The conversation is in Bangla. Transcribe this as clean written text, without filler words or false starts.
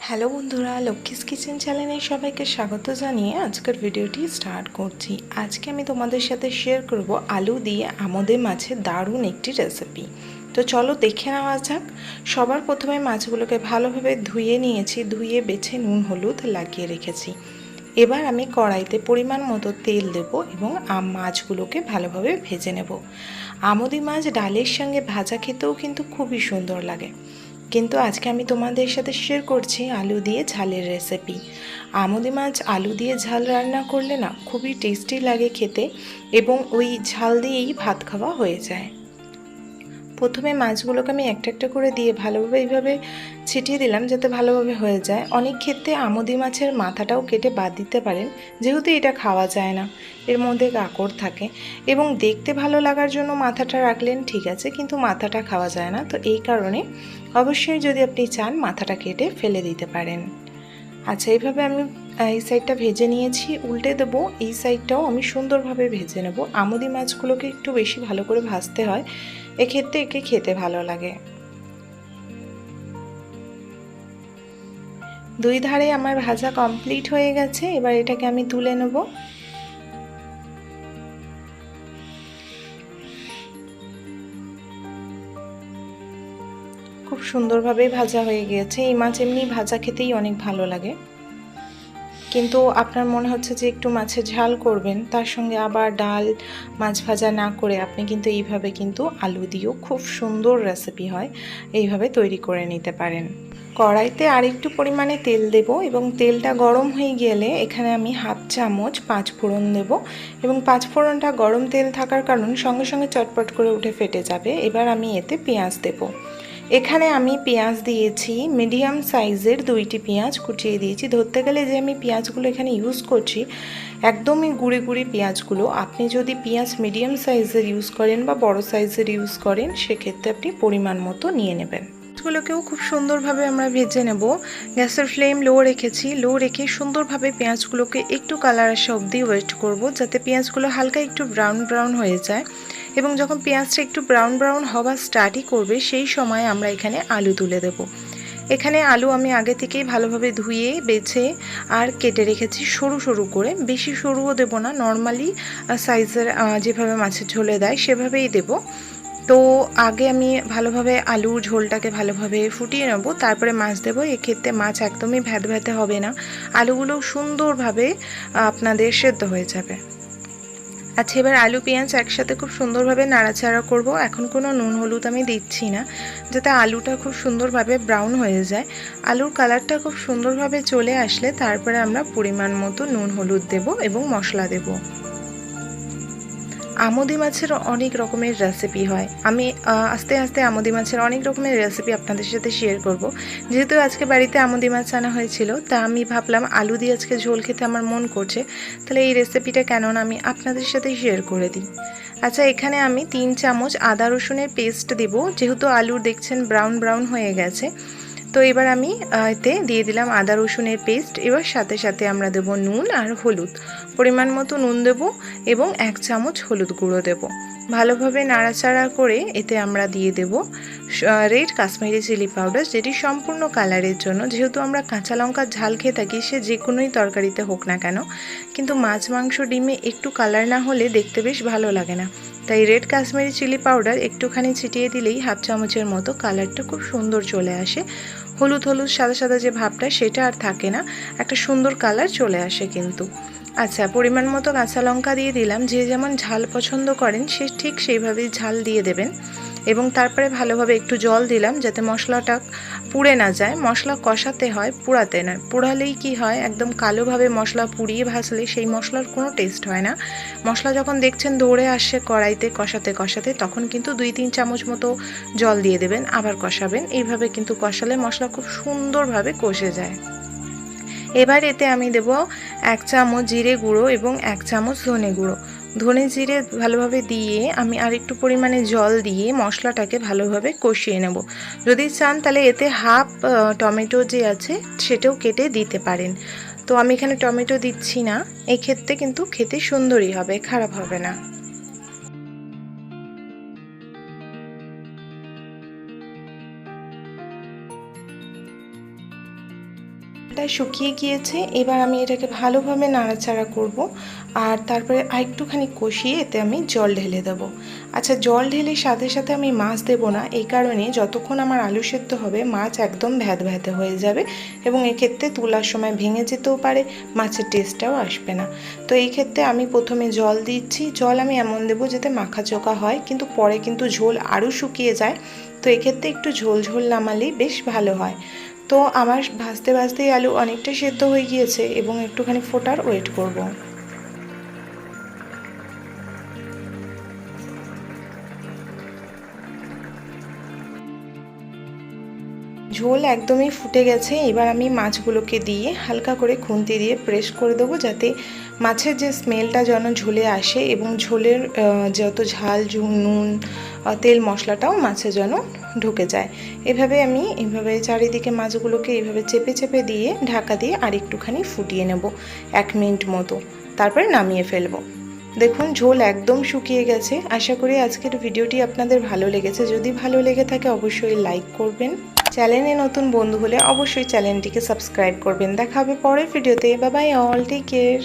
হ্যালো বন্ধুরা, লক্ষ্মীস কিচেন চ্যানেলে সবাইকে স্বাগত জানিয়ে আজকের ভিডিওটি স্টার্ট করছি। আজকে আমি তোমাদের সাথে শেয়ার করব আলু দিয়ে আমোদে মাছের দারুণ একটি রেসিপি। তো চলো দেখে নেওয়া যাক। সবার প্রথমে মাছগুলোকে ভালোভাবে ধুয়ে নিয়েছি, ধুয়ে বেছে নুন হলুদ লাগিয়ে রেখেছি। এবার আমি কড়াইতে পরিমাণ মতো তেল দেব এবং মাছগুলোকে ভালোভাবে ভেজে নেব। আমোদি মাছ ডালের সঙ্গে ভাজা খেতেও কিন্তু খুবই সুন্দর লাগে, কিন্তু আজকে আমি তোমাদের সাথে শেয়ার করছি আলু দিয়ে ঝালের রেসিপি। আমোদি মাছ আলু দিয়ে ঝাল রান্না করলে না খুবই টেস্টি লাগে খেতে, এবং ওই ঝাল দিয়েই ভাত খাওয়া হয়ে যায়। প্রথমে মাছগুলোকে আমি একটা একটা করে দিয়ে ভালোভাবে এইভাবে ছিটিয়ে দিলাম যাতে ভালোভাবে হয়ে যায়। অনেক ক্ষেত্রে আমোদি মাছের মাথাটাও কেটে বাদ দিতে পারেন, যেহেতু এটা খাওয়া যায় না, এর মধ্যে কাঁকড় থাকে, এবং দেখতে ভালো লাগার জন্য মাথাটা রাখলেন ঠিক আছে, কিন্তু মাথাটা খাওয়া যায় না। তো এই কারণে অবশ্যই যদি আপনি চান মাথাটা কেটে ফেলে দিতে পারেন। আচ্ছা, এইভাবে আমি এই সাইডটা ভেজে নিয়েছি, উল্টে দেবো। এই সাইডটাও আমি সুন্দরভাবে ভেজে নেব। আমোদি মাছগুলোকে একটু বেশি ভালো করে ভাজতে হয়, এক্ষেত্রে একে খেতে ভালো লাগে। দুই ধারে আমার ভাজা কমপ্লিট হয়ে গেছে, এবার এটাকে আমি তুলে নেব। খুব সুন্দরভাবে ভাজা হয়ে গিয়েছে। এই মাছ এমনি ভাজা খেতেই অনেক ভালো লাগে, কিন্তু আপনার মনে হচ্ছে যে একটু মাছের ঝাল করবেন, তার সঙ্গে আবার ডাল মাছ ভাজা না করে আপনি কিন্তু এইভাবে কিন্তু আলু দিয়েও খুব সুন্দর রেসিপি হয়, এইভাবে তৈরি করে নিতে পারেন। কড়াইতে আর একটু পরিমাণে তেল দেব, এবং তেলটা গরম হয়ে গেলে এখানে আমি হাফ চামচ 5 ফোড়ন দেব, এবং 5 ফোড়নটা গরম তেল থাকার কারণ সঙ্গে সঙ্গে চটপট করে উঠে ফেটে যাবে। এবার আমি এতে পেঁয়াজ দেব। এখানে আমি পেঁয়াজ দিয়েছি মিডিয়াম সাইজের 2টি পেঁয়াজ কুচিয়ে দিয়েছি। ধরতে গেলে যে আমি পেঁয়াজগুলো এখানে ইউজ করছি একদমই গুঁড়ি গুঁড়ি পেঁয়াজগুলো। আপনি যদি পেঁয়াজ মিডিয়াম সাইজের ইউজ করেন বা বড় সাইজের ইউজ করেন, সেক্ষেত্রে আপনি পরিমাণ মতো নিয়ে নেবেন। পেঁয়াজগুলোকেও খুব সুন্দরভাবে আমরা ভেজে নেব। গ্যাসের ফ্লেম লো রেখেছি, লো রেখে সুন্দরভাবে পেঁয়াজগুলোকে একটু কালার আসা অবধি ওয়েট করব, যাতে পেঁয়াজগুলো হালকা একটু ব্রাউন ব্রাউন হয়ে যায়। এবং যখন পেঁয়াজটা একটু ব্রাউন ব্রাউন হওয়া স্টার্টই করবে, সেই সময় আমরা এখানে আলু তুলে দেব। এখানে আলু আমি আগে থেকেই ভালোভাবে ধুয়ে বেছে আর কেটে রেখেছি সরু সরু করে। বেশি সরুও দেব না, নর্মালি সাইজের যেভাবে মাছের ঝোলে দেয় সেভাবেই দেব। তো আগে আমি ভালোভাবে আলুর ঝোলটাকে ভালোভাবে ফুটিয়ে নেব, তারপরে মাছ দেবো। এক্ষেত্রে মাছ একদমই ভ্যাতে হবে না, আলুগুলো সুন্দরভাবে আপনাদের সেদ্ধ হয়ে যাবে। আচ্ছা, এবার আলু পেঁয়াজ একসাথে খুব সুন্দরভাবে নাড়াচাড়া করব। এখন কোনো নুন হলুদ আমি দিচ্ছি না, যাতে আলুটা খুব সুন্দরভাবে ব্রাউন হয়ে যায়। আলুর কালারটা খুব সুন্দরভাবে চলে আসলে তারপরে আমরা পরিমাণ মতো নুন হলুদ দেব এবং মশলা দেব। আমোদি মাছের অনেক রকমের রেসিপি হয়, আমি আস্তে আস্তে আমোদি মাছের অনেক রকমের রেসিপি আপনাদের সাথে শেয়ার করব। যেহেতু আজকে বাড়িতে আমোদি মাছ আনা হয়েছিল, তা আমি ভাবলাম আলু দিয়ে আজকে ঝোল খেতে আমার মন করছে, তাহলে এই রেসিপিটা কেন না আমি আপনাদের সাথে শেয়ার করে দিই। আচ্ছা, এখানে আমি 3 চামচ আদা রসুনের পেস্ট দেব, যেহেতু আলুর দেখছেন ব্রাউন ব্রাউন হয়ে গেছে। তো এবার আমি এতে দিয়ে দিলাম আদা রসুনের পেস্ট। এবার সাথে সাথে আমরা দেব নুন আর হলুদ, পরিমাণ মতো নুন দেব এবং 1 চামচ হলুদ গুঁড়ো দেব। ভালোভাবে নাড়াচাড়া করে এতে আমরা দিয়ে দেব রেড কাশ্মীরি চিলি পাউডার, যেটি সম্পূর্ণ কালারের জন্য। যেহেতু আমরা কাঁচা লঙ্কার ঝাল খেয়ে থাকি, সে যে কোনোই তরকারিতে হোক না কেন, কিন্তু মাছ মাংস ডিমে একটু কালার না হলে দেখতে বেশ ভালো লাগে না। তাই রেড কাশ্মীরি চিলি পাউডার একটুখানি ছিটিয়ে দিলেই হাফ চামচের মতো কালারটা খুব সুন্দর চলে আসে। হলুদ হলুদ সাদা সাদা যে ভাবটা সেটা আর থাকে না, একটা সুন্দর কালার চলে আসে কিন্তু। আচ্ছা, পরিমাণ মতো কাঁচা লঙ্কা দিয়ে দিলাম। যে যেমন ঝাল পছন্দ করেন সে ঠিক সেইভাবেই ঝাল দিয়ে দেবেন। এবং তারপরে ভালোভাবে একটু জল দিলাম, যাতে মশলাটা পুড়ে না যায়। মশলা কষাতে হয়, পুড়াতে নয়। পুড়ালেই কি হয়, একদম কালোভাবে মশলা পুড়িয়ে ভাজলে সেই মশলার কোনো টেস্ট হয় না। মশলা যখন দেখছেন ধরে আসছে কড়াইতে কষাতে কষাতে, তখন কিন্তু 2-3 চামচ মতো জল দিয়ে দেবেন, আবার কষাবেন। এইভাবে কিন্তু কষালে মশলা খুব সুন্দরভাবে কষে যায়। এবার এতে আমি দেব 1 চামচ জিরে গুঁড়ো এবং 1 চামচ ধনে গুঁড়ো। ধনে জিরে ভালোভাবে দিয়ে আমি আর একটু পরিমাণে জল দিয়ে মশলাটাকে ভালোভাবে কষিয়ে নেব। যদি চান তাহলে এতে হাফ টমেটো যে আছে সেটাও কেটে দিতে পারেন। তো আমি এখানে টমেটো দিচ্ছি না, এক্ষেত্রে কিন্তু খেতে সুন্দরই হবে, খারাপ হবে না। ঝোলটা শুকিয়ে গিয়েছে। এবার আমি এটাকে ভালোভাবে নাড়াচাড়া করব আর তারপরে আরেকটুখানি কষিয়ে এতে আমি জল ঢেলে দেব। আচ্ছা, জল ঢেলে সাথে সাথে আমি মাছ দেব না, এই কারণে যতক্ষণ আমার আলু সেদ্ধ হবে মাছ একদম ভ্যাদভ্যাদে হয়ে যাবে এবং এক্ষেত্রে তোলার সময় ভেঙে যেতেও পারে, মাছের টেস্টটাও আসবে না। তো এই ক্ষেত্রে আমি প্রথমে জল দিচ্ছি। জল আমি এমন দেবো যাতে মাখা চোখা হয়, কিন্তু পরে কিন্তু ঝোল আরও শুকিয়ে যায়। তো এক্ষেত্রে একটু ঝোল ঝোল নামালেই বেশ ভালো হয়। তো আমার ভাজতে ভাজতেই আলু অনেকটা সেদ্ধ হয়ে গিয়েছে এবং একটুখানি ফোটার ওয়েট করব। ঝোল একদমই ফুটে গেছে। এবার আমি মাছগুলোকে দিয়ে হালকা করে খুন্তি দিয়ে প্রেস করে দেবো, যাতে মাছের যে স্মেলটা যেন ঝোলে আসে এবং ঝোলের যত ঝাল নুন তেল মশলাটাও মাছে যেন ঢুকে যায়। এইভাবে চারিদিকে মাছগুলোকে এইভাবে চেপে চেপে দিয়ে ঢাকা দিয়ে আর একটুখানি ফুটিয়ে নেব 1 মিনিট মতো, তারপরে নামিয়ে ফেলবো। দেখুন ঝোল একদম শুকিয়ে গেছে। আশা করি আজকের ভিডিওটি আপনাদের ভালো লেগেছে। যদি ভালো লেগে থাকে অবশ্যই লাইক করবেন। চ্যানেলে নতুন বন্ধু হলে অবশ্যই চ্যানেলটিকে সাবস্ক্রাইব করবেন। দেখা হবে পরের ভিডিওতে। Bye bye all, take care.